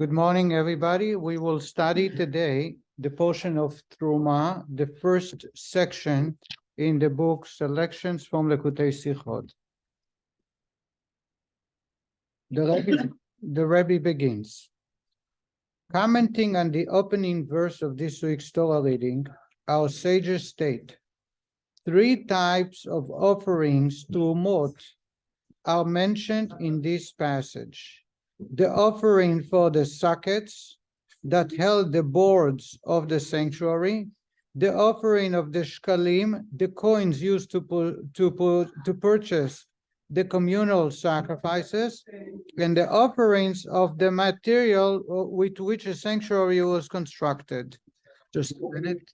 Good morning, everybody. We will study today the portion of Teruma, the first section in the book Selections from Likutei Sichos. The Rabbi begins. Commenting on the opening verse of this week's Torah reading, our sages state, 3 types of offerings to Terumot are mentioned in this passage. The offering for the sockets that held the boards of the sanctuary, the offering of the shkalim, the coins used to purchase the communal sacrifices, and the offerings of the material with which a sanctuary was constructed. Just a minute.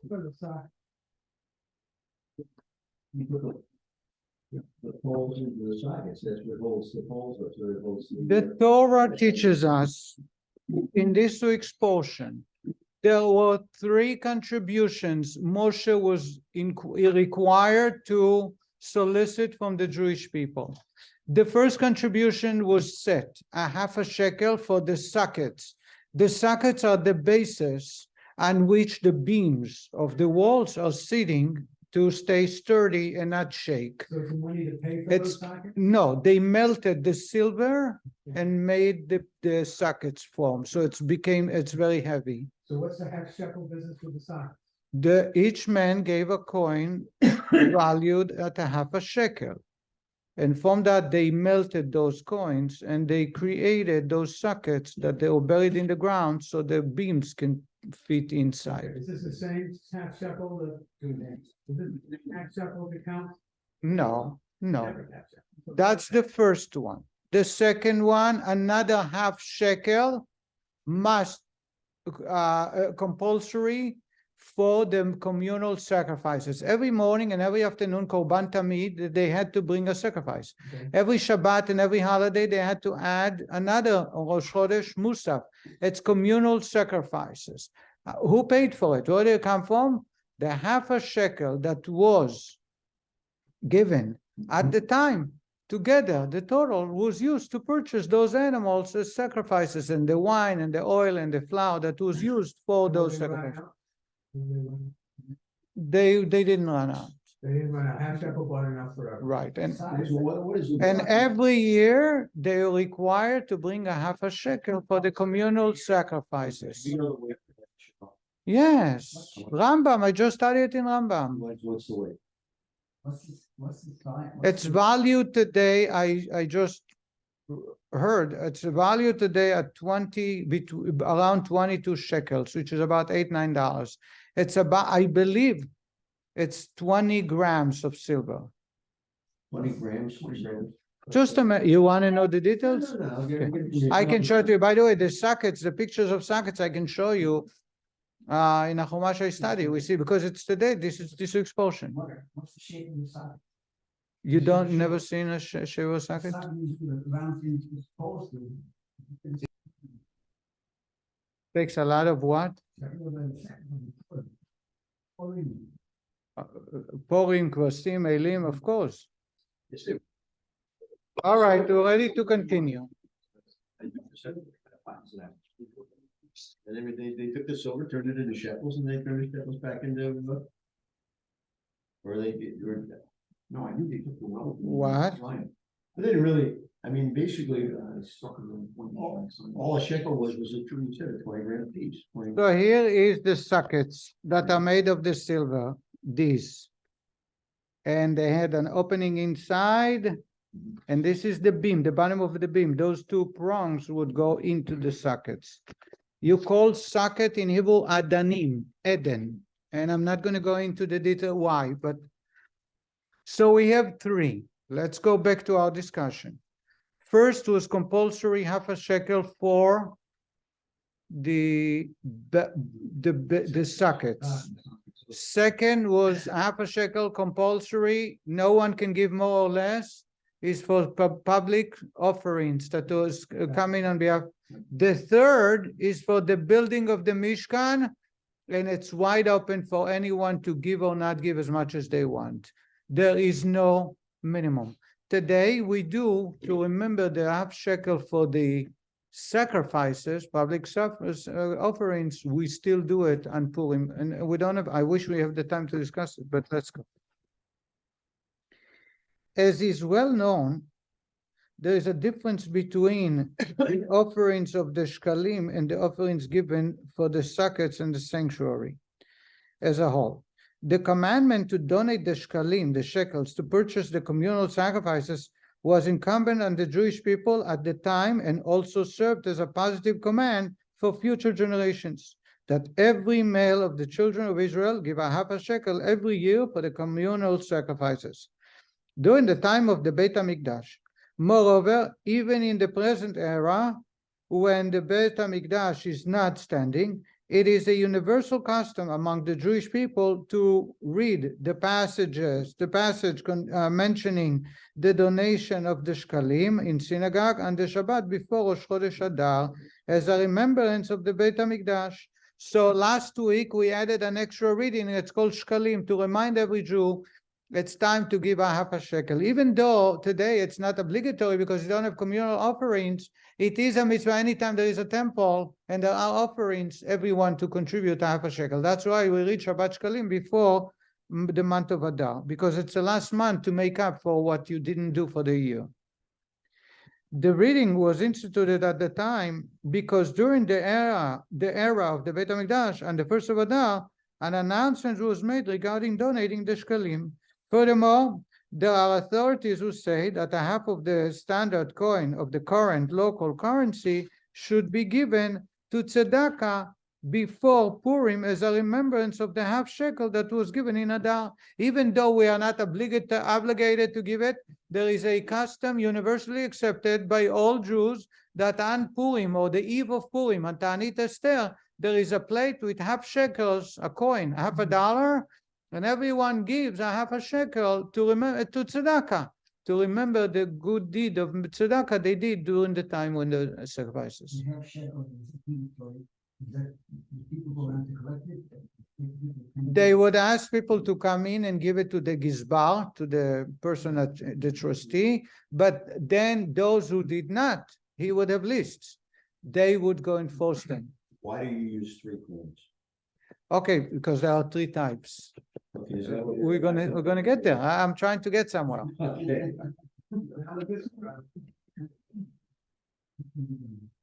The Torah teaches us in this week's portion, there were 3 contributions Moshe was required to solicit from the Jewish people. The first contribution was set, a half a shekel for the sockets. The sockets are the basis on which the beams of the walls are sitting to stay sturdy and not shake. So it's money to pay for those sockets? No, they melted the silver and made the sockets form. So it's very heavy. So what's the half shekel business with the sockets? Each man gave a coin valued at a half a shekel. And from that, they melted those coins and they created those sockets that they were buried in the ground so the beams can fit inside. Is this the same half shekel that, is this the half shekel that counts? No. Never half shekel. That's the first one. The second one, another half shekel must compulsory for the communal sacrifices. Every morning and every afternoon, Korban Tamid, they had to bring a sacrifice. Okay. Every Shabbat and every holiday, they had to add another Rosh Chodesh Musaf. It's communal sacrifices. Who paid for it? Where did it come from? The half a shekel that was given at the time. Together, the total was used to purchase those animals as sacrifices, and the wine and the oil and the flour that was used for those sacrifices. They didn't run out. They didn't run out. Half shekel bought enough forever. Right. What And every year they are required to bring a half a shekel for the communal sacrifices. Yes. Rambam, I just studied it in Rambam. What's the weight? What's the time? It's valued today, I just heard, it's valued today at around 22 shekels, which is about $8-9. It's about, I believe, it's 20 grams of silver. 20 grams? 20 grams. Just a minute, you want to know the details? No, Okay. I can show it to you. By the way, the sockets, the pictures of sockets, I can show you in a Chumash I study. We see, because it's today, this week's portion. What's the shape of the socket? You don't never seen a Shiva socket? Takes a lot of what? Pouring, kvasim, elim, of course. All right, we're ready to continue. And then they took the silver, turned it into shekels, and they turned the shekels back into, or they did, no, I knew they took the well. What? But they didn't really, I mean, basically, all a shekel was a 20 gram piece. 20. So here is the sockets that are made of the silver, these. And they had an opening inside, and this is the beam, the bottom of the beam. Those 2 prongs would go into the sockets. You call socket in Hebrew Adanim, Eden. And I'm not going to go into the detail why, but so we have 3. Let's go back to our discussion. First was compulsory half a shekel for the sockets. Second was half a shekel compulsory. No one can give more or less. Is for public offerings that was coming on behalf. The third is for the building of the Mishkan, and it's wide open for anyone to give or not give as much as they want. There is no minimum. Today we do, to remember the half shekel for the sacrifices, public offerings, we still do it on Purim. And we don't have, I wish we have the time to discuss it, but let's go. As is well known, there is a difference between the offerings of the shkalim and the offerings given for the sockets and the sanctuary as a whole. The commandment to donate the shkalim, the shekels, to purchase the communal sacrifices was incumbent on the Jewish people at the time and also served as a positive command for future generations, that every male of the children of Israel give a half a shekel every year for the communal sacrifices. During the time of the Beit HaMikdash, moreover, even in the present era, when the Beit HaMikdash is not standing, it is a universal custom among the Jewish people to read the passage mentioning the donation of the shkalim in synagogue on the Shabbat before Rosh Chodesh Adar as a remembrance of the Beit HaMikdash. So last week we added an extra reading, it's called shkalim, to remind every Jew it's time to give a half a shekel. Even though today it's not obligatory because you don't have communal offerings, it is a mitzvah anytime there is a temple and there are offerings, everyone to contribute a half a shekel. That's why we read Shabbat Shkalim before the month of Adar, because it's the last month to make up for what you didn't do for the year. The reading was instituted at the time because during the era of the Beit HaMikdash and the first of Adar, an announcement was made regarding donating the shkalim. Furthermore, there are authorities who say that a half of the standard coin of the current local currency should be given to tzedakah before Purim as a remembrance of the half shekel that was given in Adar. Even though we are not obligated to give it, there is a custom universally accepted by all Jews that on Purim or the eve of Purim, on Ta'anit Esther, there is a plate with half shekels, a coin, half a dollar, and everyone gives a half a shekel to remember to tzedakah, to remember the good deed of tzedakah they did during the time when the sacrifices. Half shekel is that people go around to collect it? They would ask people to come in and give it to the gizbar, to the person, the trustee, but then those who did not, he would have lists. They would go and force them. Why do you use 3 coins? Okay, because there are 3 types. Okay, is that what We're gonna get there. I'm trying to get somewhere. Okay.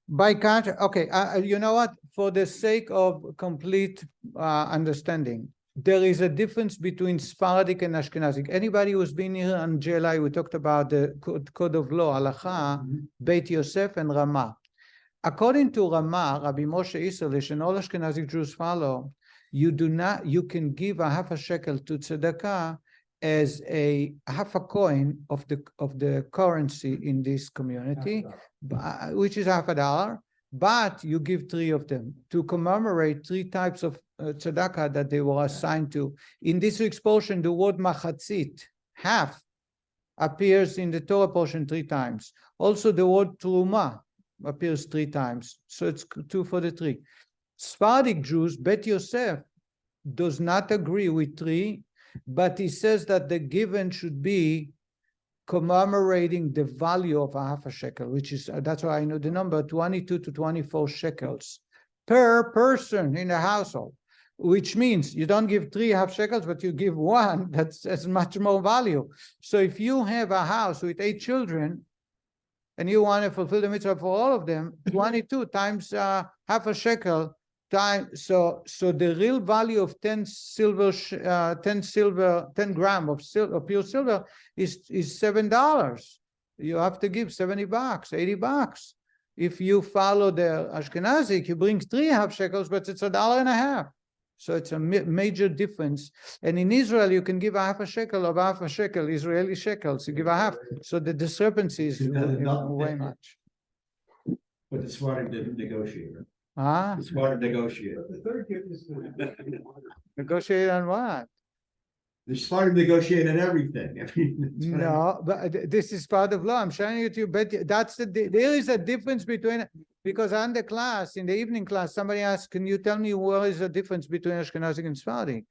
By contrast, okay, you know what? For the sake of complete understanding, there is a difference between Sephardic and Ashkenazic. Anybody who's been here on JLI, we talked about the code of law, halacha, Beit Yosef and Ramah. According to Ramah, Rabbi Moshe Isserlich, and all Ashkenazic Jews follow, you can give a half a shekel to tzedakah as a half a coin of the currency in this community, which is half a dollar, but you give 3 of them to commemorate 3 types of tzedakah that they were assigned to. In this week's portion, the word machatzit, half, appears in the Torah portion 3 times. Also, the word Teruma appears 3 times. So it's 2 for the 3. Sephardic Jews, Beit Yosef, does not agree with 3, but he says that the given should be commemorating the value of a half a shekel, which is, that's why I know the number, 22 to 24 shekels per person in a household, which means you don't give 3 half shekels, but you give 1 that's much more value. So if you have a house with 8 children, and you want to fulfill the mitzvah for all of them, 22 times half a shekel time. So the real value of 10 gram of pure silver is $7. You have to give $70, $80. If you follow the Ashkenazic, you bring 3 half shekels, but it's $1.50. So it's a major difference. And in Israel, you can give a half a shekel of half a shekel, Israeli shekels. You give a half. So the discrepancy is way much. But it's smart to negotiate. Ah, It's smart to negotiate. The third gift is negotiate on what? They're smart to negotiate on everything. I mean, No, but this is part of law. I'm showing it to you, but there is a difference between, because on the class, in the evening class, somebody asked, can you tell me what is the difference between Ashkenazic and Sephardic?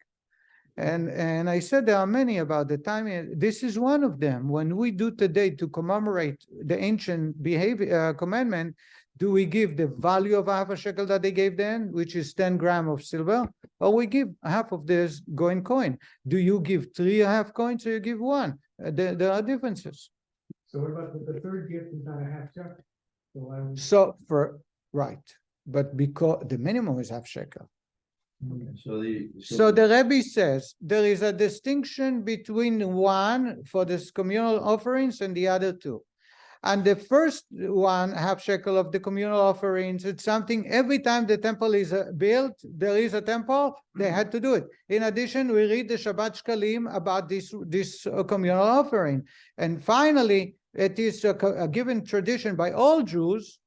And I said there are many about the time. This is one of them. When we do today to commemorate the ancient behavior commandment, do we give the value of half a shekel that they gave then, which is 10 grams of silver, or we give half of this going coin? Do you give 3.5 coins or you give one? There are differences. So what about the third gift is not a half shekel? So why would- So right, but because the minimum is half shekel. So the Rebbe says there is a distinction between one for the communal offerings and the other two. And the first one, half shekel of the communal offerings, it's something every time the temple is built, there is a temple, they had to do it. In addition, we read the Shabbat Shkalim about this communal offering. And finally, it is a given tradition by all Jews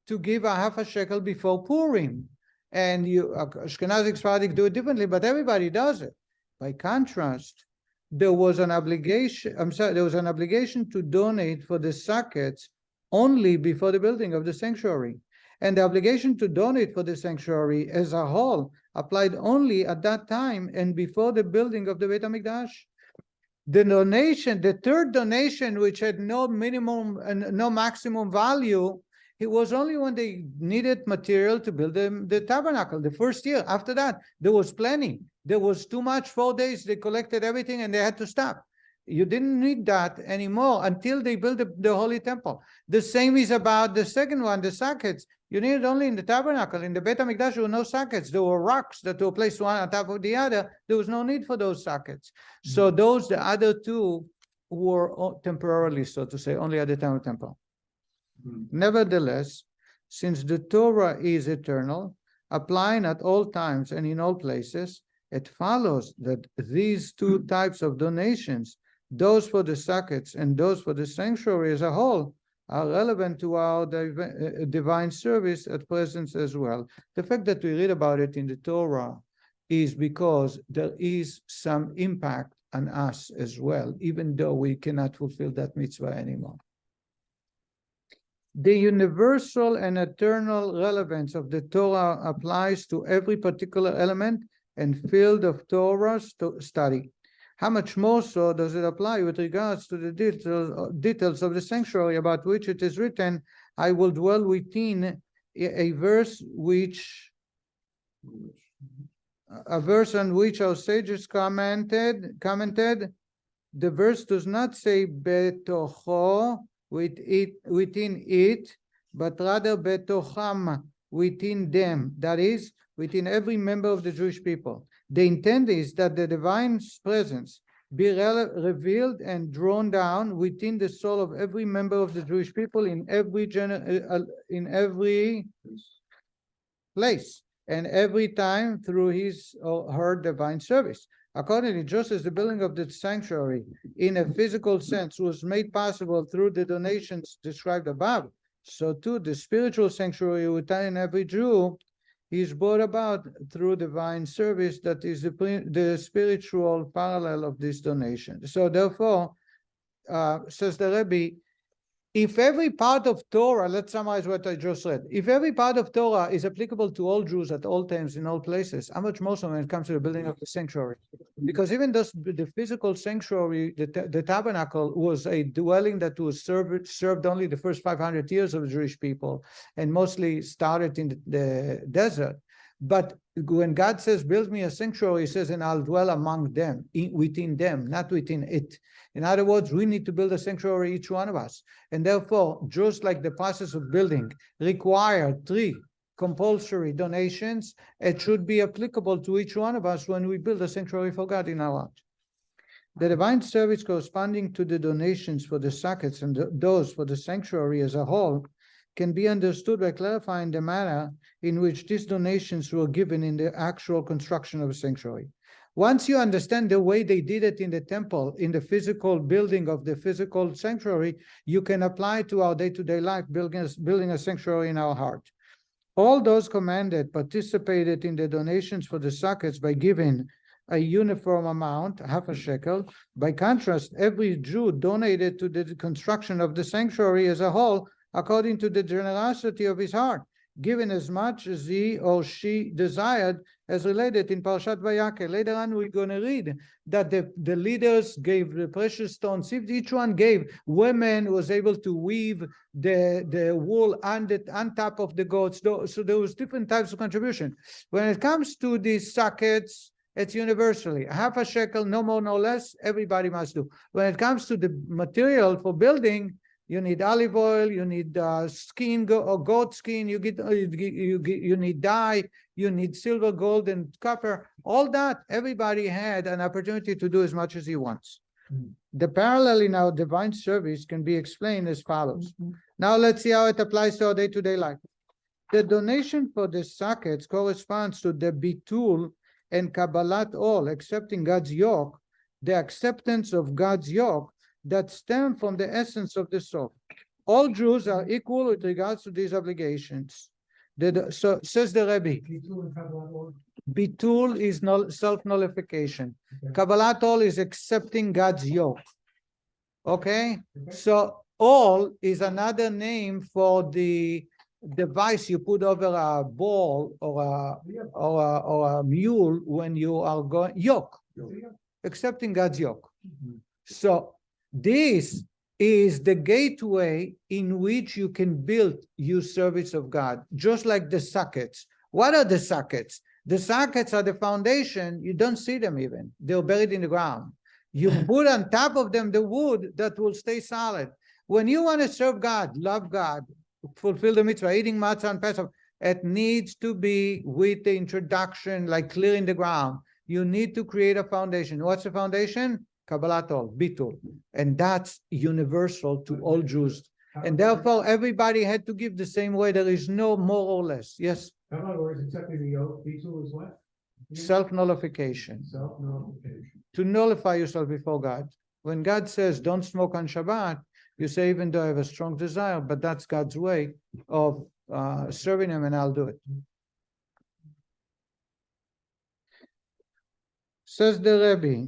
to give a half a shekel before Purim. And Ashkenazic Sephardic do it differently, but everybody does it. By contrast, there was an obligation, there was an obligation to donate for the sockets only before the building of the sanctuary. And the obligation to donate for the sanctuary as a whole applied only at that time and before the building of the Beit HaMikdash. The donation, the third donation, which had no minimum and no maximum value, it was only when they needed material to build the tabernacle, the first year. After that, there was plenty. There was too much, 4 days, they collected everything and they had to stop. You didn't need that anymore until they built the Holy Temple. The same is about the second one, the sockets. You needed only in the tabernacle. In the Beit HaMikdash, there were no sockets. There were rocks that were placed one on top of the other. There was no need for those sockets. So the other two, were temporarily, so to say, only at the time of the temple. Nevertheless, since the Torah is eternal, applying at all times and in all places, it follows that these two types of donations, those for the sockets and those for the sanctuary as a whole, are relevant to our divine service at present as well. The fact that we read about it in the Torah is because there is some impact on us as well, even though we cannot fulfill that mitzvah anymore. The universal and eternal relevance of the Torah applies to every particular element and field of Torah's study. How much more so does it apply with regards to the details of the sanctuary about which it is written, I will dwell within a verse on which our sages commented. The verse does not say betocho, within it, but rather betocham, within them, that is, within every member of the Jewish people. The intent is that the divine presence be revealed and drawn down within the soul of every member of the Jewish people in every place and every time through his or her divine service. Accordingly, just as the building of the sanctuary in a physical sense was made possible through the donations described above, so too the spiritual sanctuary within every Jew is brought about through divine service that is the spiritual parallel of this donation. So therefore, says the Rebbe, if every part of Torah, let's summarize what I just read. If every part of Torah is applicable to all Jews at all times in all places, how much more so when it comes to the building of the sanctuary? Because even though the physical sanctuary, the tabernacle was a dwelling that was served only the first 500 years of the Jewish people and mostly started in the desert. But when God says, build me a sanctuary, he says, and I'll dwell among them, within them, not within it. In other words, we need to build a sanctuary, each one of us. And therefore, just like the process of building required 3 compulsory donations, it should be applicable to each one of us when we build a sanctuary for God in our heart. The divine service corresponding to the donations for the sockets and those for the sanctuary as a whole can be understood by clarifying the manner in which these donations were given in the actual construction of a sanctuary. Once you understand the way they did it in the temple, in the physical building of the physical sanctuary, you can apply it to our day-to-day life, building a sanctuary in our heart. All those commanded participated in the donations for the sockets by giving a uniform amount, half a shekel. By contrast, every Jew donated to the construction of the sanctuary as a whole according to the generosity of his heart. given as much as he or she desired, as related in Parashat Vayakhel. Later on, we're going to read that the leaders gave the precious stones. If each one gave, women was able to weave the wool on top of the goats. So there was different types of contribution. When it comes to these sockets, it's universally half a shekel, no more, no less. Everybody must do. When it comes to the material for building, you need olive oil, you need skin or goat skin, you need dye, you need silver, gold, and copper. All that, everybody had an opportunity to do as much as he wants. The parallel in our divine service can be explained as follows. Now let's see how it applies to our day-to-day life. The donation for the sockets corresponds to the bitul and kabbalat all, accepting God's yoke, the acceptance of God's yoke that stem from the essence of the soul. All Jews are equal with regards to these obligations. So says the Rabbi, bitul is self-nullification. Kabbalat all is accepting God's yoke. Okay? So all is another name for the device you put over a ball or a mule when you are going yoke, accepting God's yoke. So this is the gateway in which you can build your service of God, just like the sockets. What are the sockets? The sockets are the foundation. You don't see them even. They're buried in the ground. You put on top of them the wood that will stay solid. When you want to serve God, love God, fulfill the mitzvah, eating matzah and Pesach, it needs to be with the introduction, like clearing the ground. You need to create a foundation. What's the foundation? Kabbalat ol, bitul. And that's universal to all Jews. And therefore, everybody had to give the same way. There is no more or less. Yes? Chabad or is accepting the yoke, bitul is what? Self-nullification. Self-nullification. To nullify yourself before God. When God says, don't smoke on Shabbat, you say, even though I have a strong desire, but that's God's way of serving him, and I'll do it. Says the Rabbi,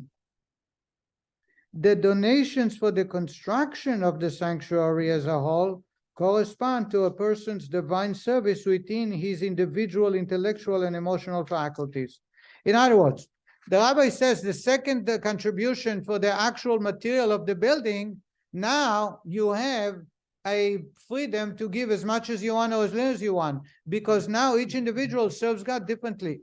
the donations for the construction of the sanctuary as a whole correspond to a person's divine service within his individual intellectual and emotional faculties. In other words, the Rabbi says the second contribution for the actual material of the building, now you have a freedom to give as much as you want or as little as you want, because now each individual serves God differently.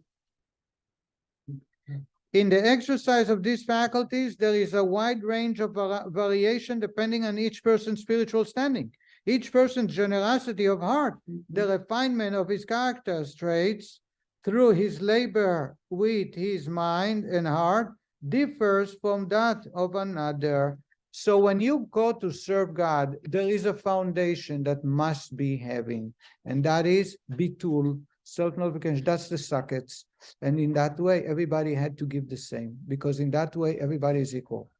In the exercise of these faculties, there is a wide range of variation depending on each person's spiritual standing. Each person's generosity of heart, the refinement of his character traits through his labor with his mind and heart differs from that of another. So when you go to serve God, there is a foundation that must be having, and that is bitul, self-nullification. That's the sockets. And in that way, everybody had to give the same, because in that way, everybody is equal.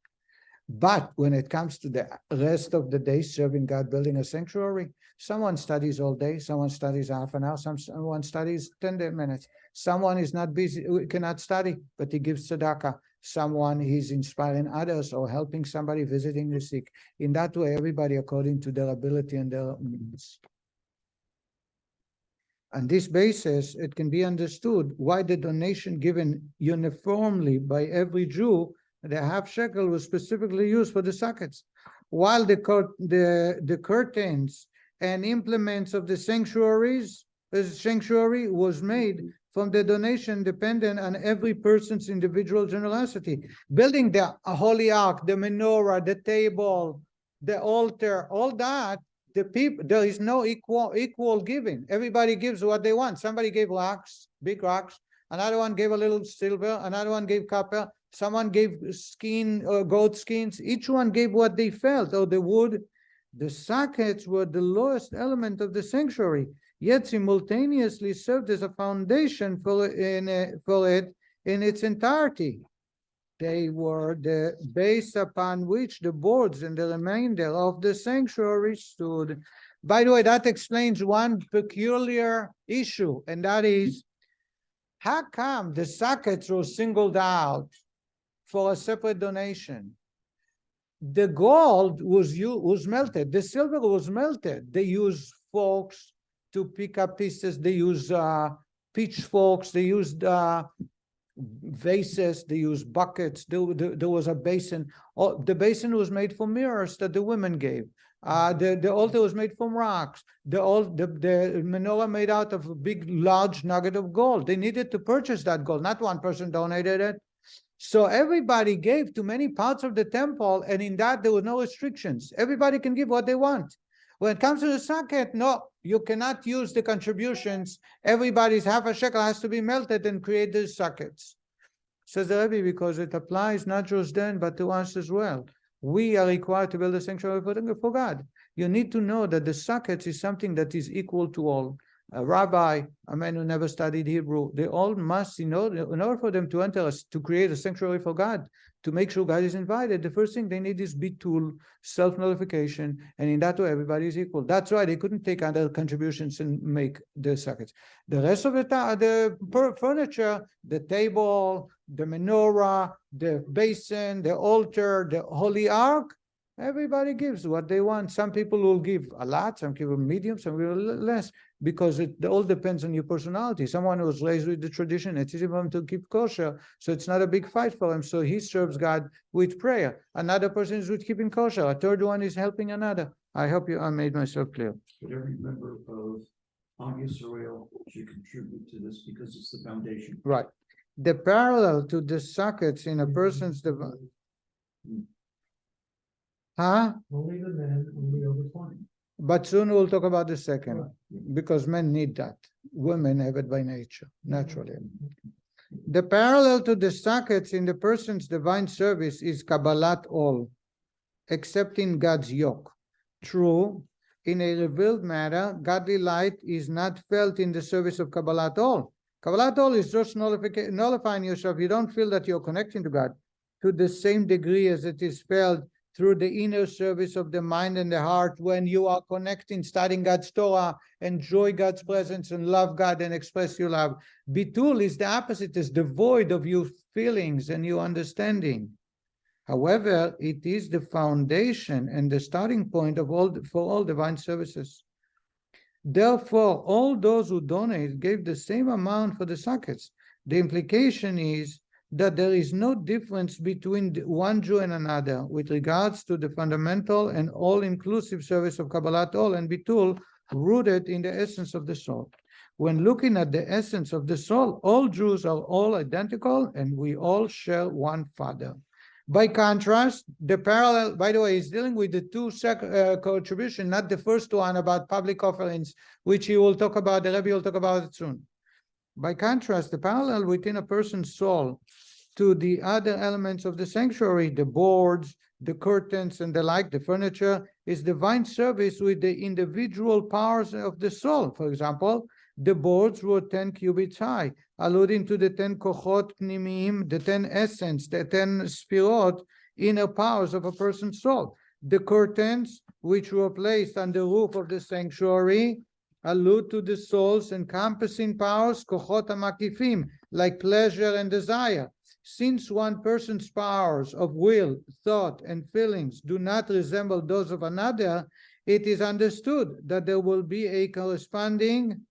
But when it comes to the rest of the day serving God, building a sanctuary, someone studies all day, someone studies half an hour, someone studies 10 minutes. Someone is not busy, cannot study, but he gives tzedakah. Someone is inspiring others or helping somebody visiting the sick. In that way, everybody according to their ability and their means. On this basis, it can be understood why the donation given uniformly by every Jew, the half shekel, was specifically used for the sockets, while the curtains and implements of the sanctuary was made from the donation dependent on every person's individual generosity. Building the holy ark, the menorah, the table, the altar, all that, the people, there is no equal giving. Everybody gives what they want. Somebody gave rocks, big rocks. Another one gave a little silver. Another one gave copper. Someone gave skin or goat skins. Each one gave what they felt, or the wood. The sockets were the lowest element of the sanctuary, yet simultaneously served as a foundation for it in its entirety. They were the base upon which the boards and the remainder of the sanctuary stood. By the way, that explains one peculiar issue, and that is, how come the sockets were singled out for a separate donation? The gold was melted, the silver was melted. They used forks, to pick up pieces. They use pitchforks. They used vases. They used buckets. There was a basin. The basin was made from mirrors that the women gave. The altar was made from rocks. The menorah made out of a big, large nugget of gold. They needed to purchase that gold. Not one person donated it. So everybody gave to many parts of the temple, and in that there were no restrictions. Everybody can give what they want. When it comes to the socket, no, you cannot use the contributions. Everybody's half a shekel has to be melted and create these sockets. Says the Rabbi, because it applies not just then, but to us as well. We are required to build a sanctuary for God. You need to know that the sockets is something that is equal to all. A rabbi, a man who never studied Hebrew, they all must, in order for them to enter us, to create a sanctuary for God, to make sure God is invited, the first thing they need is bitul, self-nullification, and in that way everybody is equal. That's why they couldn't take other contributions and make the sockets. The rest of the furniture, the table, the menorah, the basin, the altar, the holy ark, everybody gives what they want. Some people will give a lot, some people medium, some people less, because it all depends on your personality. Someone who was raised with the tradition, it's easy for him to keep kosher, so it's not a big fight for him, so he serves God with prayer. Another person is with keeping kosher. A third one is helping another. I hope I made myself clear. But every member of Am Yisrael should contribute to this because it's the foundation. Right. The parallel to the sockets in a person's divine. Huh? Only the men, only over 20. But soon we'll talk about the second, because men need that. Women have it by nature, naturally. The parallel to the sockets in the person's divine service is Kabbalat all, accepting God's yoke. True, in a revealed matter, godly light is not felt in the service of Kabbalat all. Kabbalat all is just nullifying yourself. You don't feel that you're connecting to God to the same degree as it is felt through the inner service of the mind and the heart, when you are connecting, studying God's Torah, enjoy God's presence and love God and express your love. Bitul is the opposite, is devoid of your feelings and your understanding. However, it is the foundation and the starting point of for all divine services. Therefore, all those who donate gave the same amount for the sockets. The implication is that there is no difference between one Jew and another with regards to the fundamental and all-inclusive service of Kabbalat Ol and Bitul, rooted in the essence of the soul. When looking at the essence of the soul, all Jews are all identical and we all share one Father. By contrast, the parallel, by the way, is dealing with the two contribution, not the first one about public offerings, which he will talk about, the Rabbi will talk about it soon. By contrast, the parallel within a person's soul to the other elements of the sanctuary, the boards, the curtains, and the like, the furniture, is divine service with the individual powers of the soul. For example, the boards were 10 cubits high, alluding to the 10 kochot pnimim, the 10 essence, the 10 spirot, inner powers of a person's soul. The curtains, which were placed on the roof of the sanctuary, allude to the soul's encompassing powers, kochot hamakifim, like pleasure and desire. Since one person's powers of will, thought, and feelings do not resemble those of another, it is understood that there will be a corresponding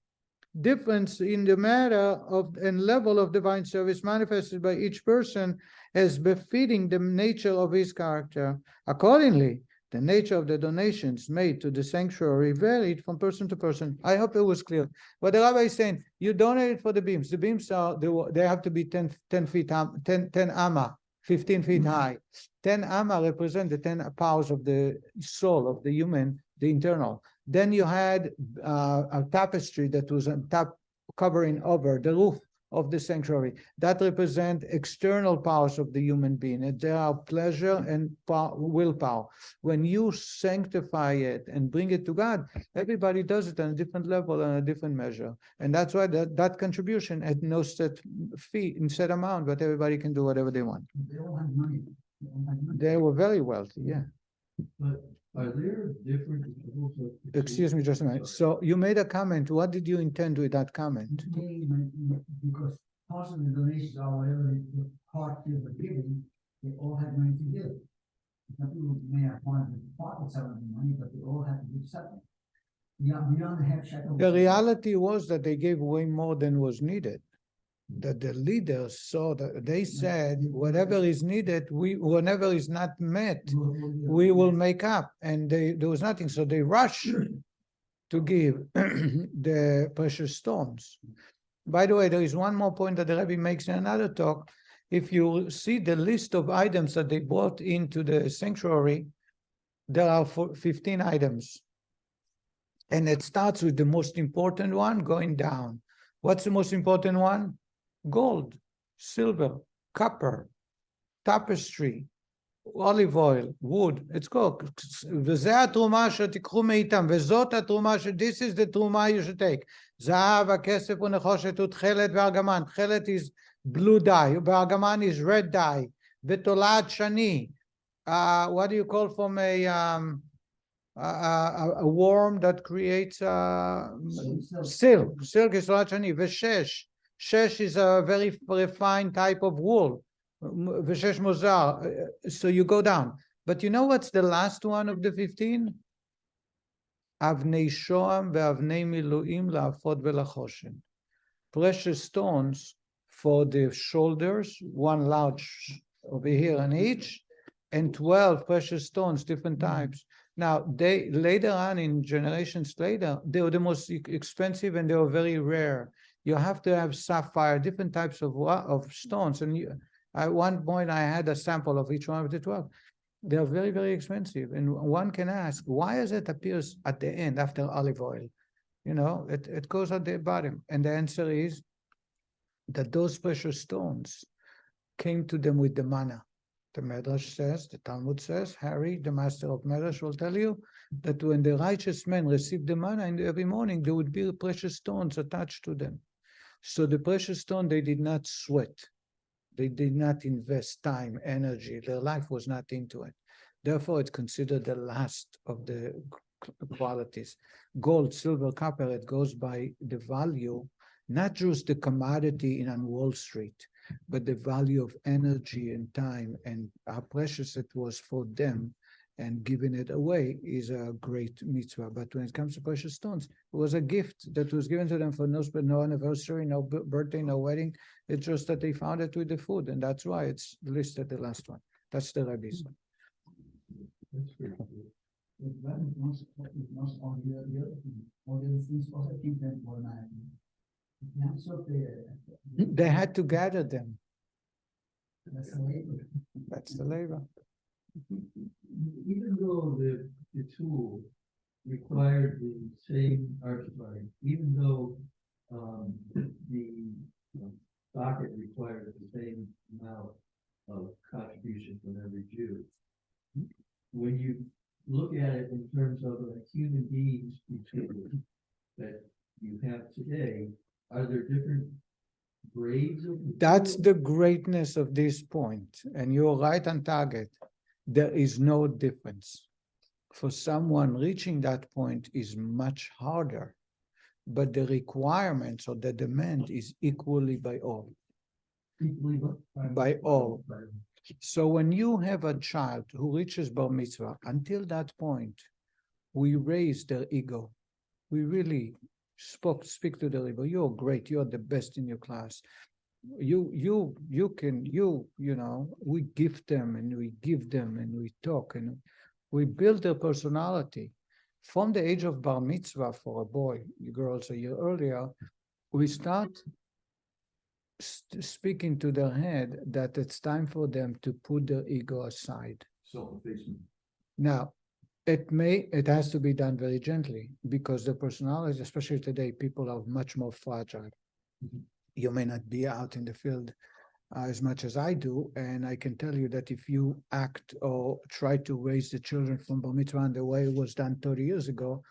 difference in the matter of and level of divine service manifested by each person as befitting the nature of his character. Accordingly, the nature of the donations made to the sanctuary varied from person to person. I hope it was clear. What the Rabbi is saying, you donated for the beams. The beams they have to be 10 feet, 10 amma, 15 feet high. 10 amma represent the 10 powers of the soul of the human, the internal. Then you had a tapestry that was on top covering over the roof of the sanctuary. That represent external powers of the human being. And there are pleasure and willpower. When you sanctify it and bring it to God, everybody does it on a different level and a different measure. And that's why that contribution had no set fee, set amount, but everybody can do whatever they want. They all had money. They were very wealthy, yeah. But are there different levels of? Excuse me just a minute. So you made a comment. What did you intend with that comment? Because part of the donations are whatever the part feels are giving, they all had money to give. Some people may have wanted to part with some of the money, but they all had to give something. beyond the half shekel. The reality was that they gave way more than was needed. That the leaders saw that they said, whatever is needed, whenever is not met, we will make up. And there was nothing, so they rushed to give the precious stones. By the way, there is one more point that the Rabbi makes in another talk. If you see the list of items that they brought into the sanctuary, there are 15 items. And it starts with the most important one going down. What's the most important one? Gold, silver, copper, tapestry, olive oil, wood. It's called. וזה התרומה שתיקחו מאיתם, וזאת התרומה this is the truma you should take. זהב, הכסף ונחושת ותכלת וארגמן. תכלת is blue dye, וארגמן is red dye. ותולעת שני. What do you call from a worm that creates silk? Silk is תולעת שני. ושש. Shesh is a very refined type of wool. Veshesh mozar. So you go down. But you know what's the last one of the 15? Avnei shoam ve'avnei miluim la'afod ve'lachoshen. Precious stones for the shoulders, one large over here on each, and 12 precious stones, different types. Now, they later on, in generations later, they were the most expensive and they were very rare. You have to have sapphire, different types of stones. And at one point, I had a sample of each one of the 12. They're very, very expensive. And one can ask, why does it appears at the end after olive oil? You know, it goes at the bottom. And the answer is that those precious stones came to them with the manna. The Medrash says, the Talmud says, Harry, the master of Medrash, will tell you that when the righteous men received the manna, and every morning there would be precious stones attached to them. So the precious stone, they did not sweat. They did not invest time, energy. Their life was not into it. Therefore, it's considered the last of the qualities. Gold, silver, copper, it goes by the value, not just the commodity on Wall Street, but the value of energy and time and how precious it was for them, and giving it away is a great mitzvah. But when it comes to precious stones, it was a gift that was given to them for no anniversary, no birthday, no wedding. It's just that they found it with the food, and that's why it's listed the last one. That's the Rabbi's one. That's very cool. All the other things also keep them for They had to gather them. That's the labor. That's the labor. Even though the tool required the same archetype, even though the socket required the same amount of contribution from every Jew, when you look at it in terms of a human beings between that you have today, are there different grades of the That's tool? the greatness of this point, and you're right on target. There is no difference. For someone reaching that point is much harder, but the requirements or the demand is equally by all. Equally By all. So when you have a child who reaches bar mitzvah, until that point, we raise their ego. We really speak to the ego. You're great. You're the best in your class. You know, we gift them and we give them and we talk and we build their personality. From the age of bar mitzvah for a boy, girls a year earlier, we start speaking to their head that it's time for them to put their ego aside. Self-effacement. Now, it has to be done very gently because the personalities, especially today, people are much more fragile. Mhm. You may not be out in the field as much as I do, and I can tell you that if you act or try to raise the children from bar mitzvah in the way it was done 30 years ago,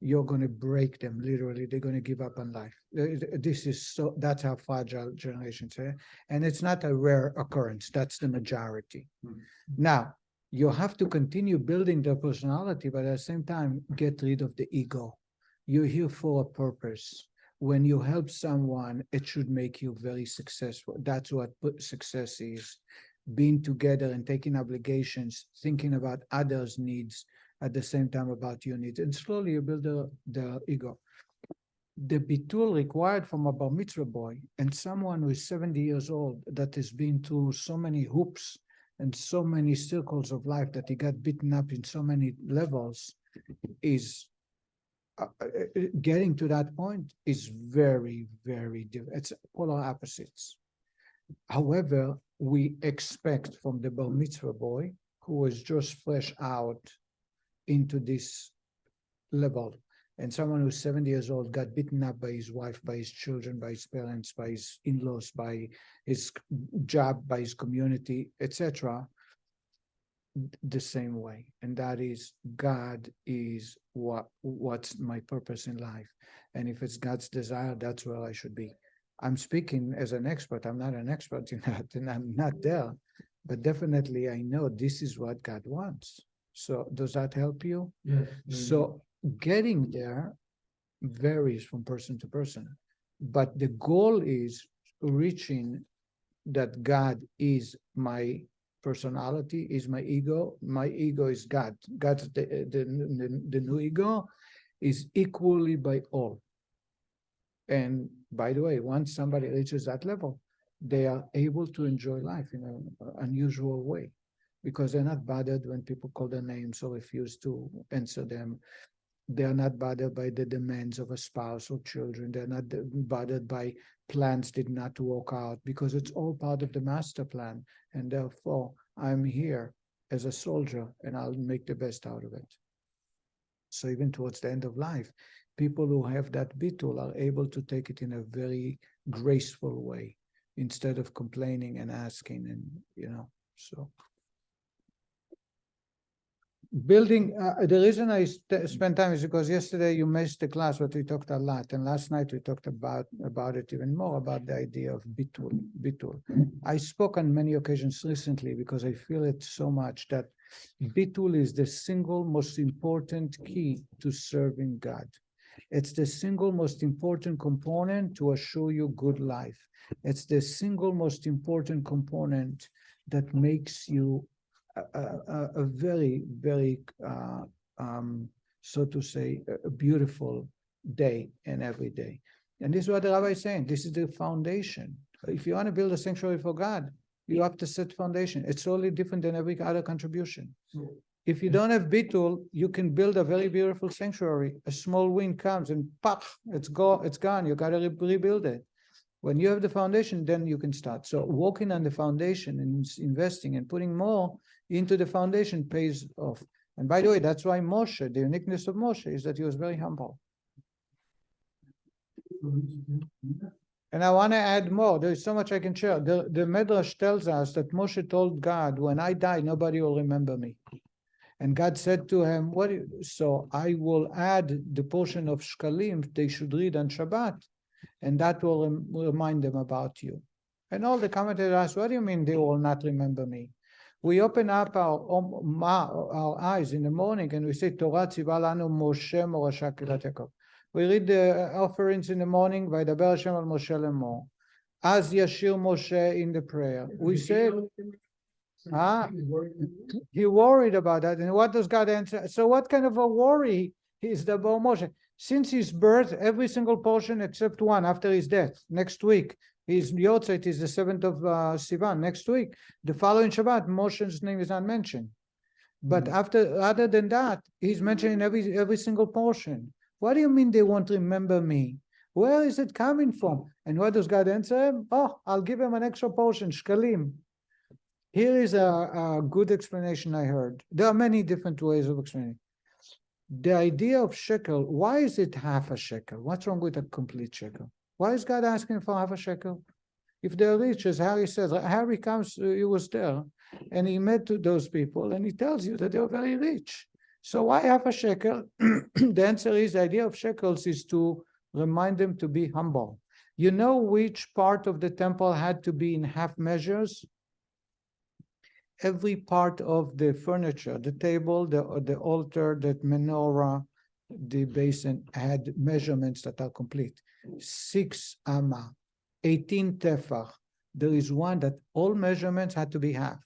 you're going to break them. Literally, they're going to give up on life. That's how fragile generations are, and it's not a rare occurrence. That's the majority. Hmm. Now, you have to continue building their personality, but at the same time, get rid of the ego. You're here for a purpose. When you help someone, it should make you very successful. That's what success is. Being together and taking obligations, thinking about others' needs, at the same time about your needs. And slowly you build the ego. The bitul required from a bar mitzvah boy and someone who is 70 years old that has been through so many hoops and so many circles of life that he got beaten up in so many levels is getting to that point is very, very different. It's polar opposites. However, we expect from the bar mitzvah boy who was just fresh out into this level, and someone who's 70 years old got beaten up by his wife, by his children, by his parents, by his in-laws, by his job, by his community, etc., the same way. And that is, God is what's my purpose in life. And if it's God's desire, that's where I should be. I'm speaking as an expert. I'm not an expert in that, and I'm not there. But definitely I know this is what God wants. So does that help you? Yes. So getting there varies from person to person, but the goal is reaching that God is my personality, is my ego. My ego is God. God's the new ego is equally by all. And by the way, once somebody reaches that level, they are able to enjoy life in an unusual way, because they're not bothered when people call their names or refuse to answer them. They are not bothered by the demands of a spouse or children. They're not bothered by plans did not work out, because it's all part of the master plan. And therefore, I'm here as a soldier and I'll make the best out of it. So even towards the end of life, people who have that bitul are able to take it in a very graceful way instead of complaining and asking, and so. Building, the reason I spent time is because yesterday you missed the class, but we talked a lot, and last night we talked about it even more, about the idea of bitul. I spoke on many occasions recently because I feel it so much that bitul is the single most important key to serving God. It's the single most important component to assure you good life. It's the single most important component that makes you a very, very, so to say, a beautiful day and every day. And this is what the Rabbi is saying. This is the foundation. If you want to build a sanctuary for God, you have to set foundation. It's totally different than every other contribution. If you don't have bitul, you can build a very beautiful sanctuary. A small wind comes and pop, it's gone. You got to rebuild it. When you have the foundation, then you can start. So working on the foundation and investing and putting more into the foundation pays off. And by the way, that's why Moshe, the uniqueness of Moshe is that he was very humble. And I want to add more. There is so much I can share. The Midrash tells us that Moshe told God, when I die, nobody will remember me. And God said to him, so I will add the portion of Shkalim they should read on Shabbat, and that will remind them about you. And all the commentators asked, what do you mean they will not remember me? We open up our eyes in the morning and we say, Torah tzivah lanu Moshe morasha kirat Yaakov. We read the offerings in the morning, Vaydaber Hashem al Moshe lemor. Az yashir Moshe in the prayer. We say, he worried about that. And what does God answer? So what kind of a worry is the about Moshe? Since his birth, every single portion except one after his death, next week, his Yotzeit is the 7th of Sivan, next week. The following Shabbat, Moshe's name is not mentioned. But other than that, he's mentioned in every single portion. What do you mean they won't remember me? Where is it coming from? And what does God answer him? Oh, I'll give him an extra portion, shkalim. Here is a good explanation I heard. There are many different ways of explaining. The idea of shekel, why is it half a shekel? What's wrong with a complete shekel? Why is God asking for half a shekel? If they're rich, as Harry says, Harry comes, he was there, and he met those people, and he tells you that they're very rich. So why half a shekel? The answer is, the idea of shekels is to remind them to be humble. You know which part of the temple had to be in half measures? Every part of the furniture, the table, the altar, the menorah, the basin had measurements that are complete. 6 amma, 18 tefach. There is one that all measurements had to be half.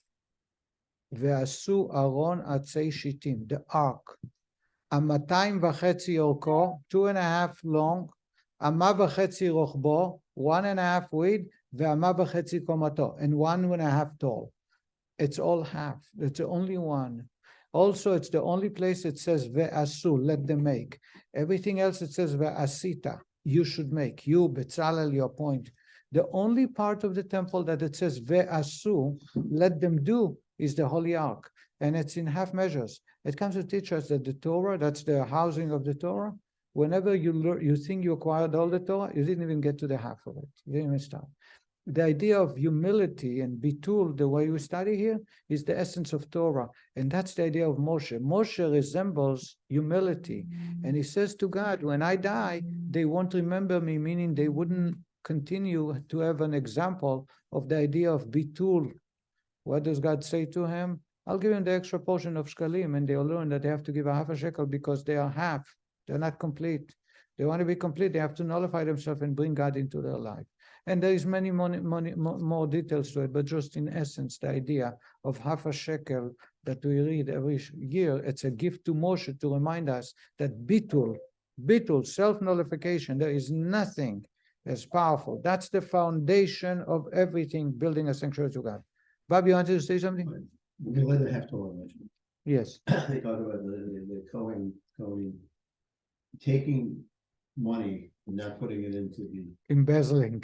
ועשו ארון עצי שיטים, the ark. 2.5 אורכו, 2.5 long, 1.5 רוחבו, 1.5 width, ו1.5 קומתו, and 1.5 tall. It's all half. It's the only one. Also, it's the only place it says ve'asu, let them make. Everything else it says ve'asita, you should make. You, Betzalel, your point. The only part of the temple that it says ve'asu, let them do, is the Holy Ark. And it's in half measures. It comes to teach us that the Torah, that's the housing of the Torah. Whenever you learn, you think you acquired all the Torah, you didn't even get to the half of it. You didn't even start. The idea of humility and bitul, the way we study here, is the essence of Torah. And that's the idea of Moshe. Moshe resembles humility. And he says to God, when I die, they won't remember me, meaning they wouldn't continue to have an example of the idea of bitul. What does God say to him? I'll give him the extra portion of shkalim, and they'll learn that they have to give a half a shekel because they are half. They're not complete. They want to be complete. They have to nullify themselves and bring God into their life. And there is many more details to it, but just in essence, the idea of half a shekel that we read every year, it's a gift to Moshe to remind us that bitul, self-nullification, there is nothing as powerful. That's the foundation of everything, building a sanctuary to God. Bob, you wanted to say something? We let it have Torah mention. Yes. They talk about the Cohen taking money and not putting it into the. Embezzling.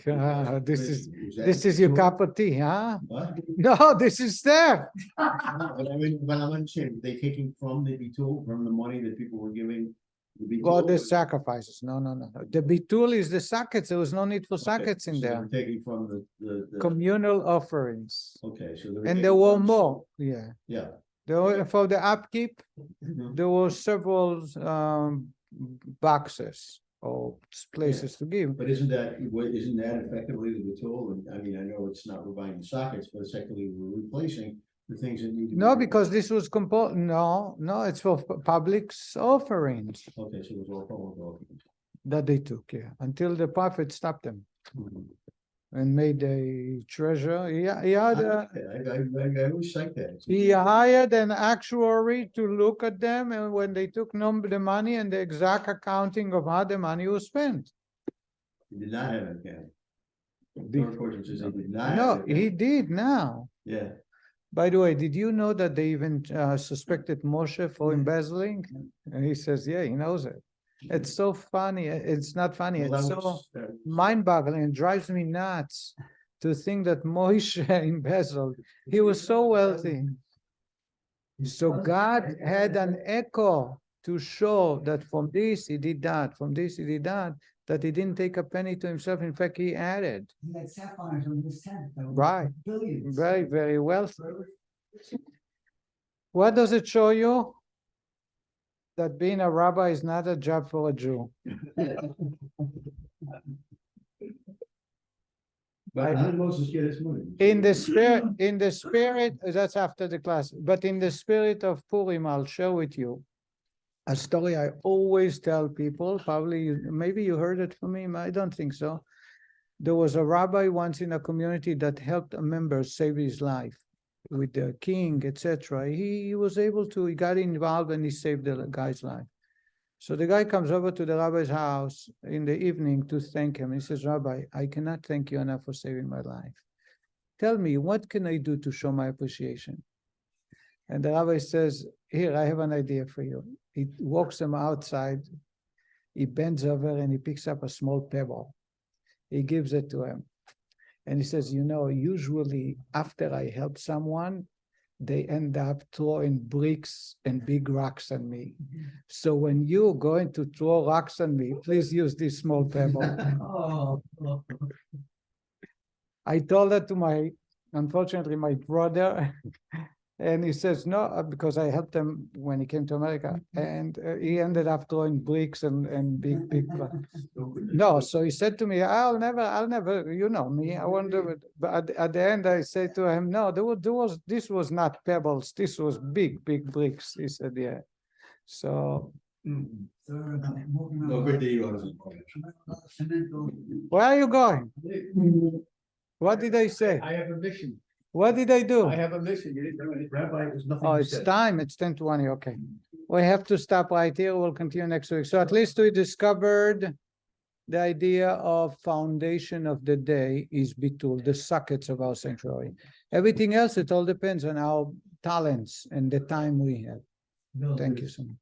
This is your Torah? cup of tea, huh? What? No, this is there. But I'm understanding, they taking from the bitul, from the money that people were giving. For the sacrifices. No. The bitul is the sockets. There was no need for sockets in So there. they're taking from the. Communal offerings. Okay, so. And there were more. Yeah. Yeah. There were, for the upkeep, Mhm. there were several boxes or places to give. But isn't that effectively the bitul? And I mean, I know it's not, we're buying the sockets, but effectively we're replacing the things that need to be. No, because this was no, it's for public offerings Okay, so it was all public. that they took, yeah, until the prophet stopped them Mhm. and made a treasure. He always like that. He hired an actuary to look at them, and when they took the money and the exact accounting of how the money was spent. He did not have an account. Be- Torah portion says he did not have No, an account. he did now. Yeah. By the way, did you know that they even suspected Moshe for embezzling? And he says, yeah, he knows it. It's so funny. It's not funny. Well, It's that so was- mind-boggling. It drives me nuts to think that Moshe embezzled. He was so wealthy. So God had an echo to show that from this he did that, from this he did that he didn't take a penny to himself. In fact, he added. He had sapphires on his tent. Though, Right. Billions. Very, very wealthy. What does it show you? That being a rabbi is not a job for a Jew. But how did Moses get his money? In the spirit, that's after the class, but in the spirit of Purim, I'll share with you a story I always tell people. Probably, maybe you heard it from him. I don't think so. There was a rabbi once in a community that helped a member save his life with the king, etc. He was able to, he got involved and he saved the guy's life. So the guy comes over to the rabbi's house in the evening to thank him. He says, Rabbi, I cannot thank you enough for saving my life. Tell me, what can I do to show my appreciation? And the rabbi says, here, I have an idea for you. He walks him outside. He bends over and he picks up a small pebble. He gives it to him. And he says, you know, usually after I help someone, they end up throwing bricks and big rocks on me. So when you're going to throw rocks on me, please use this small pebble. Oh. I told that to unfortunately, my brother. And he says, no, because I helped him when he came to America. And he ended up throwing bricks and big. No, so he said to me, I'll never, you know me, I won't do it. But at the end, I said to him, no, this was not pebbles, this was big bricks. He said, yeah. So. No, good that you understand. Where are you going? What did I say? I have a mission. What did I do? I have a mission, you didn't do anything. Rabbi, it was nothing Oh, you it's said. time. It's 10:20. Okay. We have to stop right here. We'll continue next week. So at least we discovered the idea of foundation of the day is bitul, the sockets of our sanctuary. Everything else, it all depends on our talents and the time we have. No, Thank you there's- so much.